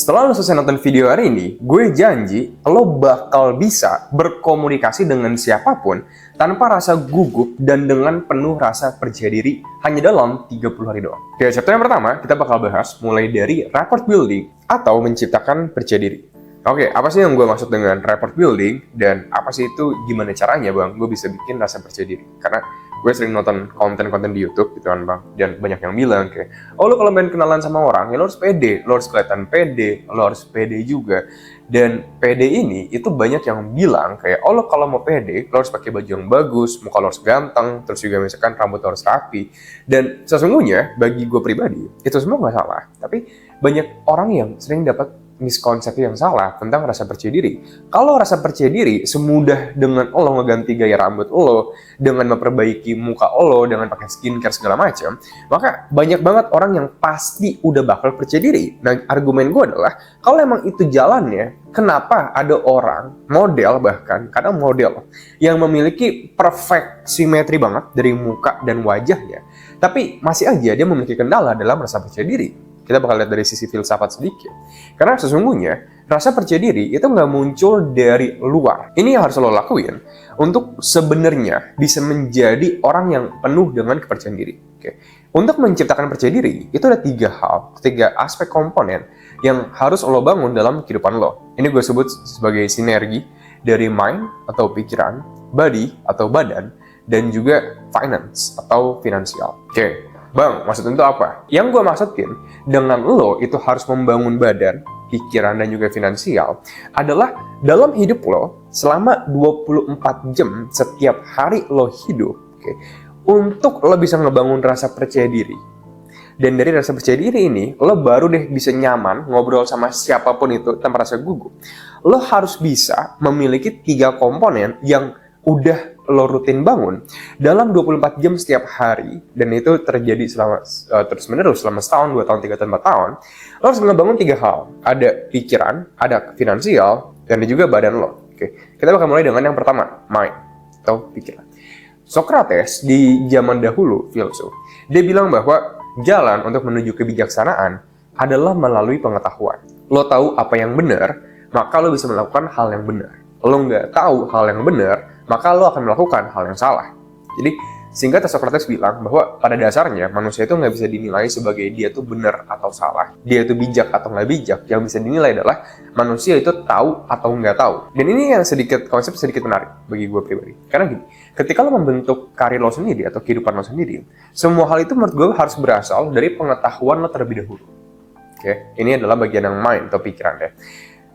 Setelah lo selesai nonton video hari ini, gue janji lo bakal bisa berkomunikasi dengan siapapun tanpa rasa gugup dan dengan penuh rasa percaya diri hanya dalam 30 hari doang. Oke, chapter yang pertama kita bakal bahas mulai dari rapport building atau menciptakan percaya diri. Oke, apa sih yang gue maksud dengan rapport building dan apa sih itu, gimana caranya bang gue bisa bikin rasa percaya diri? Karena gue sering nonton konten-konten di YouTube gitu kan bang, dan banyak yang bilang kayak, oh lo kalau main kenalan sama orang, ya lo harus pede, lo harus kelihatan pede, lo harus pede juga. Dan pede ini itu banyak yang bilang kayak, oh lo kalau mau pede, lo harus pakai baju yang bagus, muka lo harus ganteng, terus juga misalkan rambut lo harus rapi. Dan sesungguhnya bagi gue pribadi itu semua nggak salah, tapi banyak orang yang sering dapat miskonsepsi yang salah tentang rasa percaya diri. Kalau rasa percaya diri semudah dengan lo ngeganti gaya rambut lo, dengan memperbaiki muka lo, dengan pakai skincare segala macam, maka banyak banget orang yang pasti udah bakal percaya diri. Nah, argumen gue adalah kalau emang itu jalannya, kenapa ada orang, model bahkan, kadang model yang memiliki perfect simetri banget dari muka dan wajahnya, tapi masih aja dia memiliki kendala dalam rasa percaya diri. Kita bakal lihat dari sisi filsafat sedikit. Karena sesungguhnya, rasa percaya diri itu nggak muncul dari luar. Ini yang harus lo lakuin untuk sebenarnya bisa menjadi orang yang penuh dengan kepercayaan diri. Oke. Untuk menciptakan percaya diri, itu ada tiga aspek komponen yang harus lo bangun dalam kehidupan lo. Ini gue sebut sebagai sinergi dari mind atau pikiran, body atau badan, dan juga finance atau finansial. Oke. Bang, maksudnya itu apa? Yang gue maksudin dengan lo itu harus membangun badan, pikiran, dan juga finansial adalah dalam hidup lo selama 24 jam setiap hari lo hidup, okay, untuk lo bisa ngebangun rasa percaya diri. Dan dari rasa percaya diri ini, lo baru deh bisa nyaman ngobrol sama siapapun itu tanpa rasa gugup. Lo harus bisa memiliki 3 komponen yang udah lo rutin bangun dalam 24 jam setiap hari, dan itu terjadi selama terus-menerus selama setahun, 2 tahun, 3 tahun, 4 tahun. Lo harus ngebangun 3 hal. Ada pikiran, ada finansial, dan juga badan lo. Oke. Kita bakal mulai dengan yang pertama, mind atau pikiran. Socrates di zaman dahulu, filsuf, dia bilang bahwa jalan untuk menuju kebijaksanaan adalah melalui pengetahuan. Lo tahu apa yang benar, maka lo bisa melakukan hal yang benar. Lo nggak tahu hal yang benar, maka lo akan melakukan hal yang salah. Jadi, singkat Socrates bilang bahwa pada dasarnya manusia itu nggak bisa dinilai sebagai dia tuh benar atau salah, dia itu bijak atau nggak bijak. Yang bisa dinilai adalah manusia itu tahu atau nggak tahu. Dan ini yang konsep sedikit menarik bagi gue pribadi. Karena gini, ketika lo membentuk karir lo sendiri atau kehidupan lo sendiri, semua hal itu menurut gue harus berasal dari pengetahuan lo terlebih dahulu. Oke, ini adalah bagian yang mind atau pikiran ya.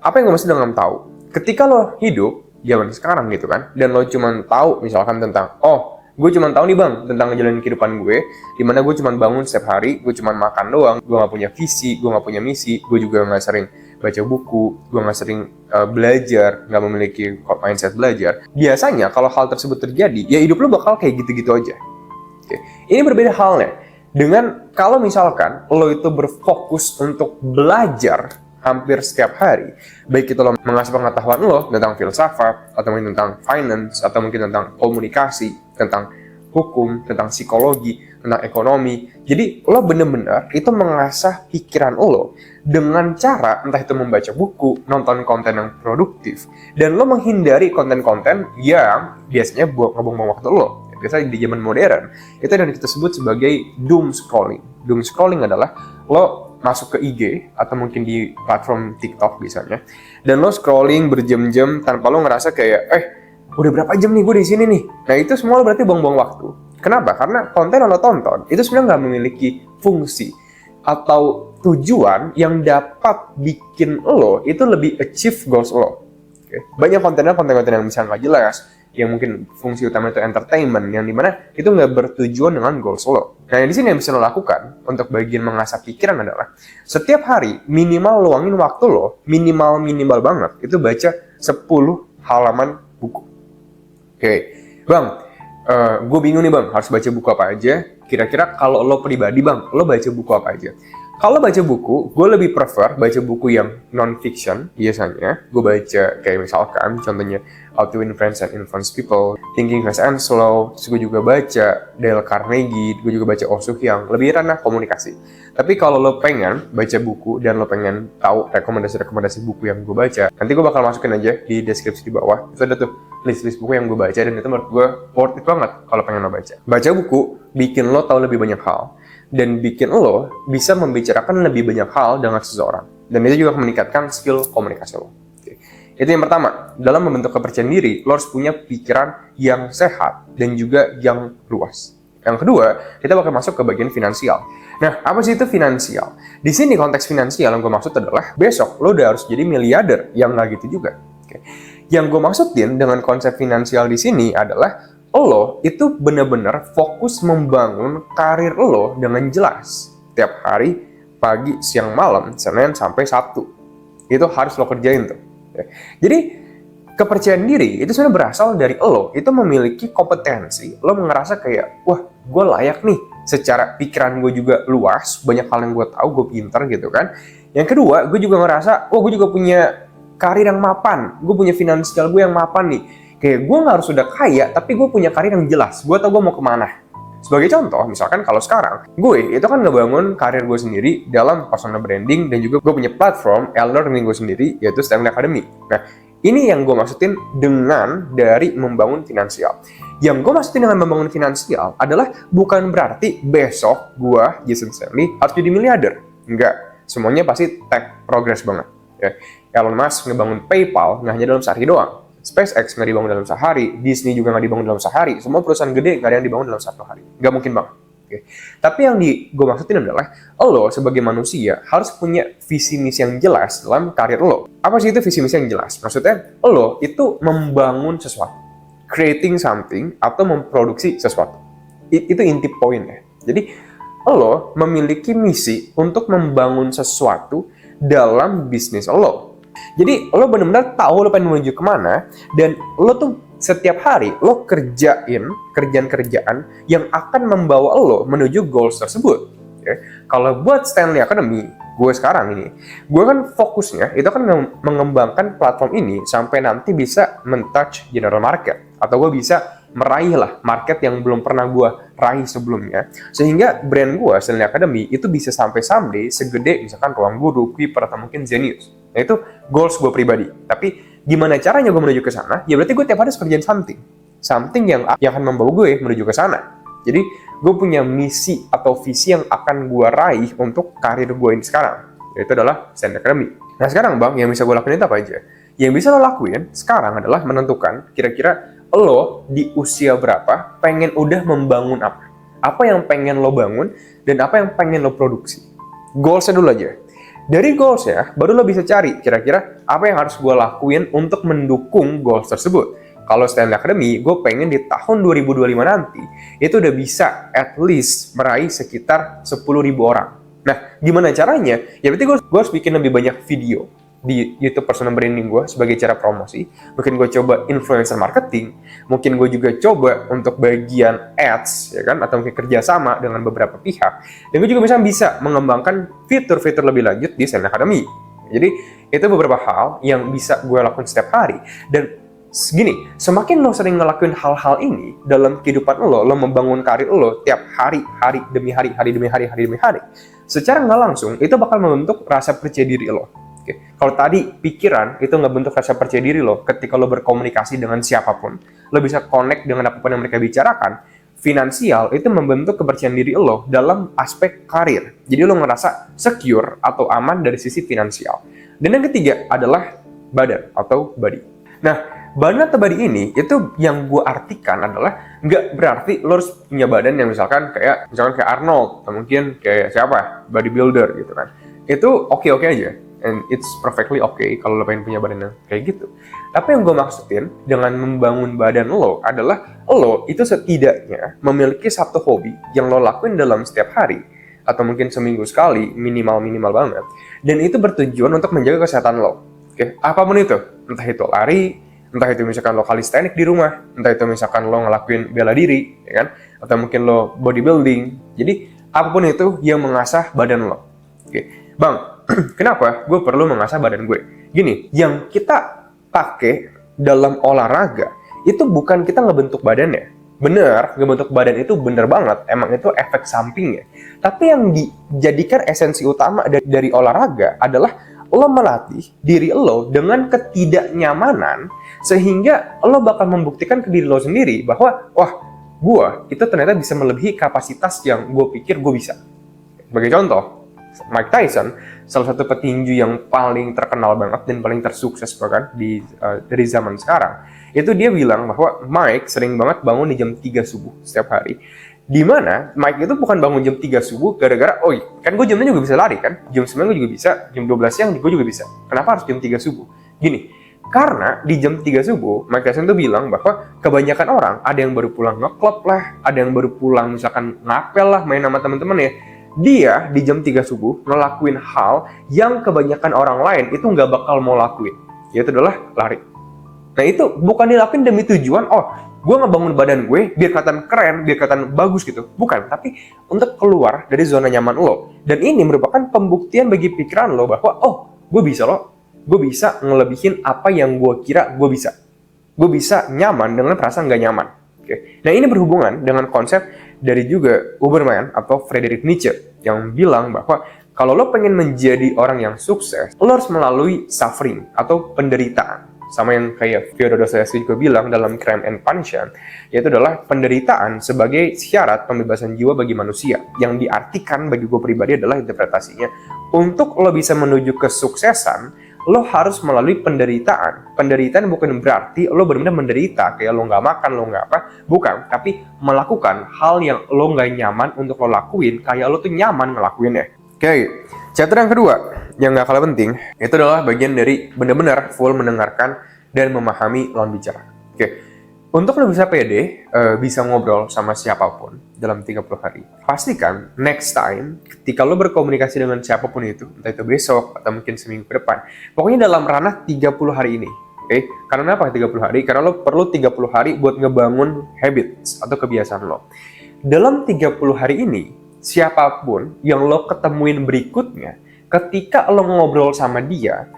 Apa yang gue maksud dengan tahu? Ketika lo hidup zaman sekarang gitu kan, dan lo cuma tahu misalkan tentang, oh gue cuma tahu nih bang tentang ngejalanin kehidupan gue, dimana gue cuma bangun setiap hari, gue cuma makan doang, gue nggak punya visi, gue nggak punya misi, gue juga nggak sering baca buku, gue nggak sering belajar, nggak memiliki mindset belajar. Biasanya kalau hal tersebut terjadi, ya hidup lo bakal kayak gitu-gitu aja. Oke. Ini berbeda halnya dengan kalau misalkan lo itu berfokus untuk belajar hampir setiap hari, baik itu lo mengasah pengetahuan lo tentang filsafat, atau mungkin tentang finance, atau mungkin tentang komunikasi, tentang hukum, tentang psikologi, tentang ekonomi. Jadi lo bener-bener itu mengasah pikiran lo dengan cara entah itu membaca buku, nonton konten yang produktif, dan lo menghindari konten-konten yang biasanya ngebuang-buang waktu lo. Biasanya di zaman modern, itu yang kita sebut sebagai doom scrolling. Doom scrolling adalah lo masuk ke IG atau mungkin di platform TikTok misalnya, dan lo scrolling berjam-jam tanpa lo ngerasa kayak, udah berapa jam nih gue di sini nih. Nah itu semua lo berarti buang-buang waktu. Kenapa? Karena konten yang lo tonton itu sebenarnya nggak memiliki fungsi atau tujuan yang dapat bikin lo itu lebih achieve goals lo. Okay. Banyak konten-konten yang misalnya nggak jelas, yang mungkin fungsi utama itu entertainment, yang dimana itu nggak bertujuan dengan goals lo. Nah, yang di sini yang bisa lo lakukan untuk bagian mengasah pikiran adalah setiap hari minimal luangin waktu lo, minimal banget, itu baca 10 halaman buku. Oke, bang, gue bingung nih bang, harus baca buku apa aja? Kira-kira kalau lo pribadi bang, lo baca buku apa aja? Kalau baca buku, gue lebih prefer baca buku yang non-fiction biasanya. Gue baca kayak misalkan contohnya How to Influence and Influence People, Thinking Fast and Slow. Terus gue juga baca Dale Carnegie, gue juga baca Oh Soo Hyang, lebih ranah komunikasi. Tapi kalau lo pengen baca buku dan lo pengen tahu rekomendasi-rekomendasi buku yang gue baca, nanti gue bakal masukin aja di deskripsi di bawah. Itu ada tuh list-list buku yang gue baca dan itu menurut gue worth it banget kalau pengen lo baca. Baca buku bikin lo tahu lebih banyak hal dan bikin lo bisa membicarakan lebih banyak hal dengan seseorang. Dan itu juga meningkatkan skill komunikasi lo. Oke. Itu yang pertama, dalam membentuk kepercayaan diri, lo harus punya pikiran yang sehat dan juga yang luas. Yang kedua, kita bakal masuk ke bagian finansial. Nah, apa sih itu finansial? Di sini konteks finansial yang gue maksud adalah besok lo udah harus jadi miliarder, yang nggak gitu juga. Oke. Yang gue maksudin dengan konsep finansial di sini adalah lo itu benar-benar fokus membangun karir lo dengan jelas. Tiap hari, pagi, siang, malam, Senin sampai Sabtu. Itu harus lo kerjain tuh. Jadi, kepercayaan diri itu sebenarnya berasal dari lo itu memiliki kompetensi. Lo ngerasa kayak, wah, gue layak nih. Secara pikiran gue juga luas, banyak hal yang gue tahu, gue pintar gitu kan. Yang kedua, gue juga ngerasa, gue juga punya karir yang mapan. Gue punya finansial gue yang mapan nih. Kayak gue nggak harus udah kaya, tapi gue punya karir yang jelas. Gue tau gue mau kemana. Sebagai contoh, misalkan kalau sekarang, gue itu kan ngebangun karir gue sendiri dalam personal branding dan juga gue punya platform e-learning gue sendiri, yaitu Stanley Academy. Nah, ini yang gue maksudin dengan dari membangun finansial. Yang gue maksudin dengan membangun finansial adalah bukan berarti besok gue, Jason Stanley, harus jadi miliarder. Enggak, semuanya pasti take progress banget. Ya. Elon Musk ngebangun PayPal nggak hanya dalam sehari doang. SpaceX nggak dibangun dalam sehari, Disney juga nggak dibangun dalam sehari, semua perusahaan gede nggak ada yang dibangun dalam satu hari. Nggak mungkin banget. Okay. Tapi yang gue maksudin adalah, lo sebagai manusia harus punya visi misi yang jelas dalam karir lo. Apa sih itu visi misi yang jelas? Maksudnya, lo itu membangun sesuatu, creating something, atau memproduksi sesuatu. Itu inti poinnya. Jadi, lo memiliki misi untuk membangun sesuatu dalam bisnis lo. Jadi lo benar-benar tahu lo pengen menuju kemana dan lo tuh setiap hari lo kerjain kerjaan-kerjaan yang akan membawa lo menuju goals tersebut. Okay. Kalau buat Stanley Academy, gue sekarang ini, gue kan fokusnya itu kan mengembangkan platform ini sampai nanti bisa men-touch general market atau gue bisa meraih lah market yang belum pernah gue raih sebelumnya, sehingga brand gue Stanley Academy itu bisa sampai someday segede misalkan Ruang Guru, Kuiper, atau mungkin Zenius. Nah itu goals gue pribadi. Tapi gimana caranya gue menuju ke sana? Ya berarti gue tiap hari harus kerjain something yang akan membawa gue menuju ke sana. Jadi gue punya misi atau visi yang akan gue raih untuk karir gue ini sekarang, yaitu adalah Stanley Academy. Nah sekarang bang, yang bisa gue lakuin itu apa aja? Yang bisa lo lakuin sekarang adalah menentukan kira-kira lo di usia berapa pengen udah membangun apa. Apa yang pengen lo bangun dan apa yang pengen lo produksi. Goalsnya dulu aja. Dari goalsnya, baru lo bisa cari kira-kira apa yang harus gue lakuin untuk mendukung goals tersebut. Kalau Stanley Academy, gue pengen di tahun 2025 nanti, itu udah bisa at least meraih sekitar 10.000 orang. Nah, gimana caranya? Ya berarti gue harus bikin lebih banyak video di YouTube personal branding gue sebagai cara promosi. Mungkin gue coba influencer marketing, mungkin gue juga coba untuk bagian ads, ya kan, atau mungkin kerjasama dengan beberapa pihak. Dan gue juga bisa mengembangkan fitur-fitur lebih lanjut di Stanley Academy. Jadi itu beberapa hal yang bisa gue lakukan setiap hari. Dan gini, semakin lo sering ngelakuin hal-hal ini dalam kehidupan lo membangun karir lo tiap hari demi hari demi hari, secara nggak langsung itu bakal membentuk rasa percaya diri lo. Oke. Kalau tadi pikiran itu ngebentuk rasa percaya diri lo ketika lo berkomunikasi dengan siapapun, lo bisa connect dengan apapun yang mereka bicarakan. Finansial itu membentuk kepercayaan diri lo dalam aspek karir. Jadi lo ngerasa secure atau aman dari sisi finansial. Dan yang ketiga adalah badan atau body. Nah, badan atau body ini itu yang gue artikan adalah nggak berarti lo harus punya badan yang misalkan kayak Arnold atau mungkin kayak siapa bodybuilder gitu kan. Itu oke-oke aja. And it's perfectly okay kalau lo pengen punya badan yang kayak gitu. Tapi yang gue maksudin dengan membangun badan lo adalah lo itu setidaknya memiliki satu hobi yang lo lakuin dalam setiap hari atau mungkin seminggu sekali, minimal banget. Dan itu bertujuan untuk menjaga kesehatan lo. Oke, apapun itu. Entah itu lari, entah itu misalkan lo calisthenics di rumah, entah itu misalkan lo ngelakuin bela diri, ya kan? Atau mungkin lo bodybuilding. Jadi apapun itu yang mengasah badan lo. Oke, Bang, kenapa gue perlu mengasah badan gue? Gini, yang kita pakai dalam olahraga itu bukan kita ngebentuk badannya. Bener, ngebentuk badan itu bener banget, emang itu efek sampingnya. Tapi yang dijadikan esensi utama dari olahraga adalah lo melatih diri lo dengan ketidaknyamanan, sehingga lo bakal membuktikan ke diri lo sendiri bahwa, wah, gue itu ternyata bisa melebihi kapasitas yang gue pikir gue bisa. Sebagai contoh, Mike Tyson, salah satu petinju yang paling terkenal banget dan paling tersukses bahkan dari zaman sekarang, itu dia bilang bahwa Mike sering banget bangun di jam 3 subuh setiap hari. Dimana Mike itu bukan bangun jam 3 subuh gara-gara, kan gue jamnya juga bisa lari kan, jam 9 gue juga bisa, jam 12 siang gue juga bisa. Kenapa harus jam 3 subuh? Gini, karena di jam 3 subuh, Mike Tyson tuh bilang bahwa kebanyakan orang, ada yang baru pulang nge-club lah, ada yang baru pulang misalkan ngapel lah, main sama temen-temen ya, dia di jam 3 subuh ngelakuin hal yang kebanyakan orang lain itu nggak bakal mau lakuin, yaitu adalah lari. Nah itu bukan dilakuin demi tujuan, gue ngebangun badan gue biar kelihatan keren, biar kelihatan bagus gitu. Bukan, tapi untuk keluar dari zona nyaman lo. Dan ini merupakan pembuktian bagi pikiran lo bahwa, gue bisa gue bisa ngelebihin apa yang gue kira gue bisa. Gue bisa nyaman dengan perasaan nggak nyaman. Oke. Nah ini berhubungan dengan konsep dari juga Uberman atau Friedrich Nietzsche yang bilang bahwa kalau lo pengen menjadi orang yang sukses, lo harus melalui suffering atau penderitaan. Sama yang kayak Fyodor Dostoyevsky juga bilang dalam Crime and Punishment, yaitu adalah penderitaan sebagai syarat pembebasan jiwa bagi manusia. Yang diartikan bagi gue pribadi adalah interpretasinya, untuk lo bisa menuju kesuksesan, lo harus melalui penderitaan. Penderitaan bukan berarti lo benar-benar menderita, kayak lo nggak makan, lo nggak apa. Bukan, tapi melakukan hal yang lo nggak nyaman untuk lo lakuin, kayak lo tuh nyaman ngelakuinnya. Oke, chapter yang kedua, yang nggak kalah penting, itu adalah bagian dari benar-benar full mendengarkan dan memahami lawan bicara. Oke, untuk lo bisa pede, bisa ngobrol sama siapapun dalam 30 hari, pastikan next time ketika lo berkomunikasi dengan siapapun itu, entah itu besok atau mungkin seminggu ke depan, pokoknya dalam ranah 30 hari ini. Oke, karena apa 30 hari? Karena lo perlu 30 hari buat ngebangun habits atau kebiasaan lo. Dalam 30 hari ini, siapapun yang lo ketemuin berikutnya, ketika lo ngobrol sama dia,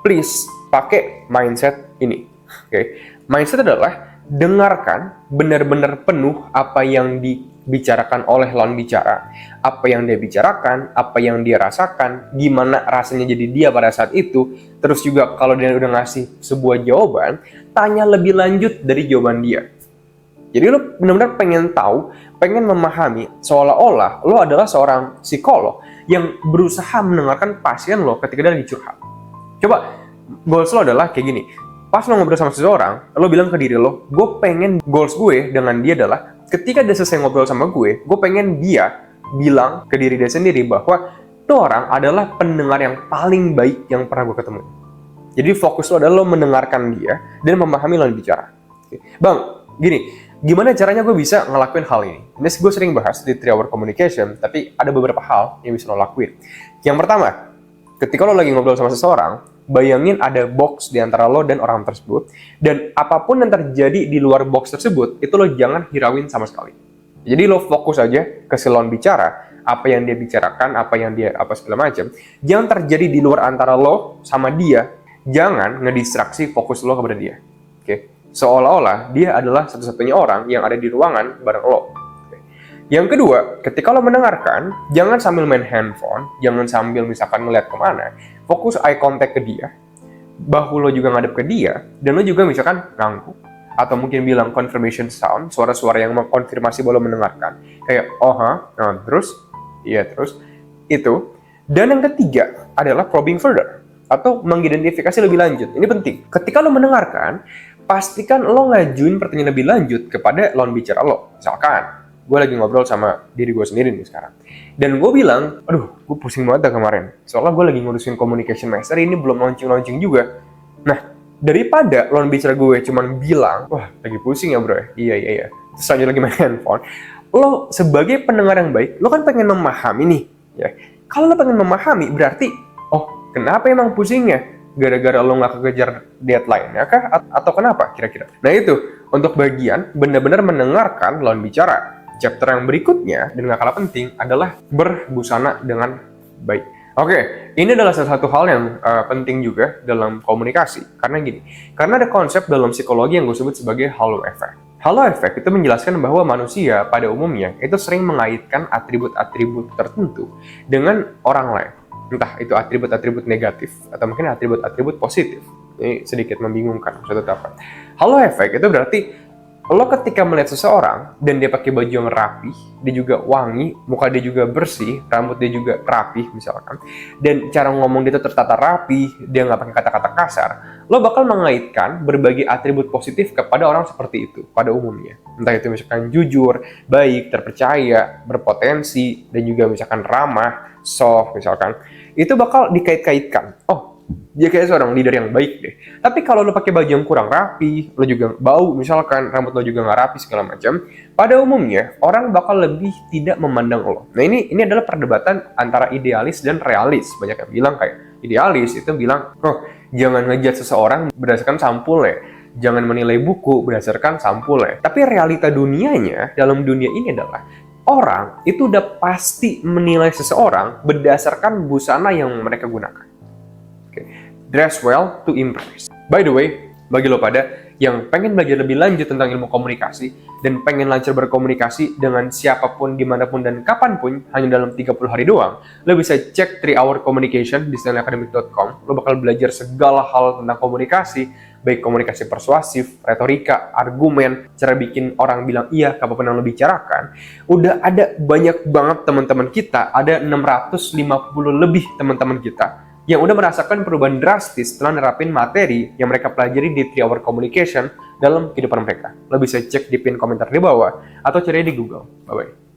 please pakai mindset ini. Oke, mindset adalah dengarkan benar-benar penuh apa yang dibicarakan oleh lawan bicara, apa yang dia bicarakan, apa yang dia rasakan, gimana rasanya jadi dia pada saat itu. Terus juga kalau dia udah ngasih sebuah jawaban, tanya lebih lanjut dari jawaban dia. Jadi lo benar-benar pengen tahu, pengen memahami, seolah-olah lo adalah seorang psikolog yang berusaha mendengarkan pasien lo ketika dia lagi curhat. Coba, goals lo adalah kayak gini. Pas lo ngobrol sama seseorang, lo bilang ke diri lo, gue pengen goals gue dengan dia adalah ketika dia selesai ngobrol sama gue pengen dia bilang ke diri dia sendiri bahwa itu orang adalah pendengar yang paling baik yang pernah gue ketemu. Jadi fokus lo adalah lo mendengarkan dia dan memahami lawan bicara. Bang, gini, gimana caranya gue bisa ngelakuin hal ini? Ini gue sering bahas di 3 Hour Communication, tapi ada beberapa hal yang bisa lo lakuin. Yang pertama, ketika lo lagi ngobrol sama seseorang, bayangin ada box di antara lo dan orang tersebut, dan apapun yang terjadi di luar box tersebut, itu lo jangan hirauin sama sekali. Jadi lo fokus aja ke si lawan bicara, apa yang dia bicarakan, apa yang dia apa segala macam. Jangan terjadi di luar antara lo sama dia, jangan ngedistraksi fokus lo kepada dia. Oke? Seolah-olah dia adalah satu-satunya orang yang ada di ruangan bareng lo. Yang kedua, ketika lo mendengarkan, jangan sambil main handphone, jangan sambil misalkan ngeliat kemana, fokus eye contact ke dia, bahu lo juga ngadep ke dia, dan lo juga misalkan ngangguk, atau mungkin bilang confirmation sound, suara-suara yang mengkonfirmasi bahwa lo mendengarkan, kayak terus, iya terus, itu. Dan yang ketiga adalah probing further, atau mengidentifikasi lebih lanjut. Ini penting. Ketika lo mendengarkan, pastikan lo ngajuin pertanyaan lebih lanjut kepada lawan bicara lo. Misalkan, gue lagi ngobrol sama diri gue sendiri nih sekarang. Dan gue bilang, gue pusing banget dah kemarin. Soalnya gue lagi ngurusin communication master, ini belum launching juga. Nah, daripada lawan bicara gue cuman bilang, wah lagi pusing ya bro ya. Iya. Terus lanjut lagi main handphone. Lo sebagai pendengar yang baik, lo kan pengen memahami nih. Ya. Kalau lo pengen memahami, berarti, kenapa emang pusingnya? Gara-gara lo nggak kekejar deadline ya kah? Atau kenapa kira-kira? Nah itu, untuk bagian benar-benar mendengarkan lawan bicara. Chapter yang berikutnya, dan nggak kalah penting, adalah berbusana dengan Baik. Oke, ini adalah salah satu hal yang penting juga dalam komunikasi. Karena gini, karena ada konsep dalam psikologi yang gue sebut sebagai halo effect. Halo effect itu menjelaskan bahwa manusia pada umumnya itu sering mengaitkan atribut-atribut tertentu dengan orang lain. Entah itu atribut-atribut negatif atau mungkin atribut-atribut positif. Ini sedikit membingungkan, maksudnya apa? Halo effect itu berarti lo ketika melihat seseorang dan dia pakai baju yang rapi, dia juga wangi, muka dia juga bersih, rambut dia juga rapi misalkan, dan cara ngomong dia tuh tertata rapi, dia nggak pakai kata-kata kasar, lo bakal mengaitkan berbagai atribut positif kepada orang seperti itu pada umumnya. Entah itu misalkan jujur, baik, terpercaya, berpotensi, dan juga misalkan ramah, soft misalkan, itu bakal dikait-kaitkan. Oh, dia kayak seorang leader yang baik deh. Tapi kalau lo pakai baju yang kurang rapi, lo juga bau, misalkan rambut lo juga nggak rapi segala macam, pada umumnya orang bakal lebih tidak memandang lo. Nah ini adalah perdebatan antara idealis dan realis. Banyak yang bilang kayak idealis itu bilang, oh jangan ngejudge seseorang berdasarkan sampulnya, jangan menilai buku berdasarkan sampulnya. Tapi realita dunianya dalam dunia ini adalah orang itu udah pasti menilai seseorang berdasarkan busana yang mereka gunakan. Dress well to impress. By the way, bagi lo pada yang pengen belajar lebih lanjut tentang ilmu komunikasi dan pengen lancar berkomunikasi dengan siapapun, dimanapun, dan kapanpun hanya dalam 30 hari doang, lo bisa cek 3 Hour Communication di stanleyacademic.com. Lo bakal belajar segala hal tentang komunikasi, baik komunikasi persuasif, retorika, argumen, cara bikin orang bilang iya ke apapun yang lo bicarakan. Udah ada banyak banget teman-teman kita, ada 650 lebih teman-teman kita yang udah merasakan perubahan drastis setelah nerapin materi yang mereka pelajari di 3 Hour Communication dalam kehidupan mereka. Lo bisa cek di pin komentar di bawah atau cari di Google. Bye-bye.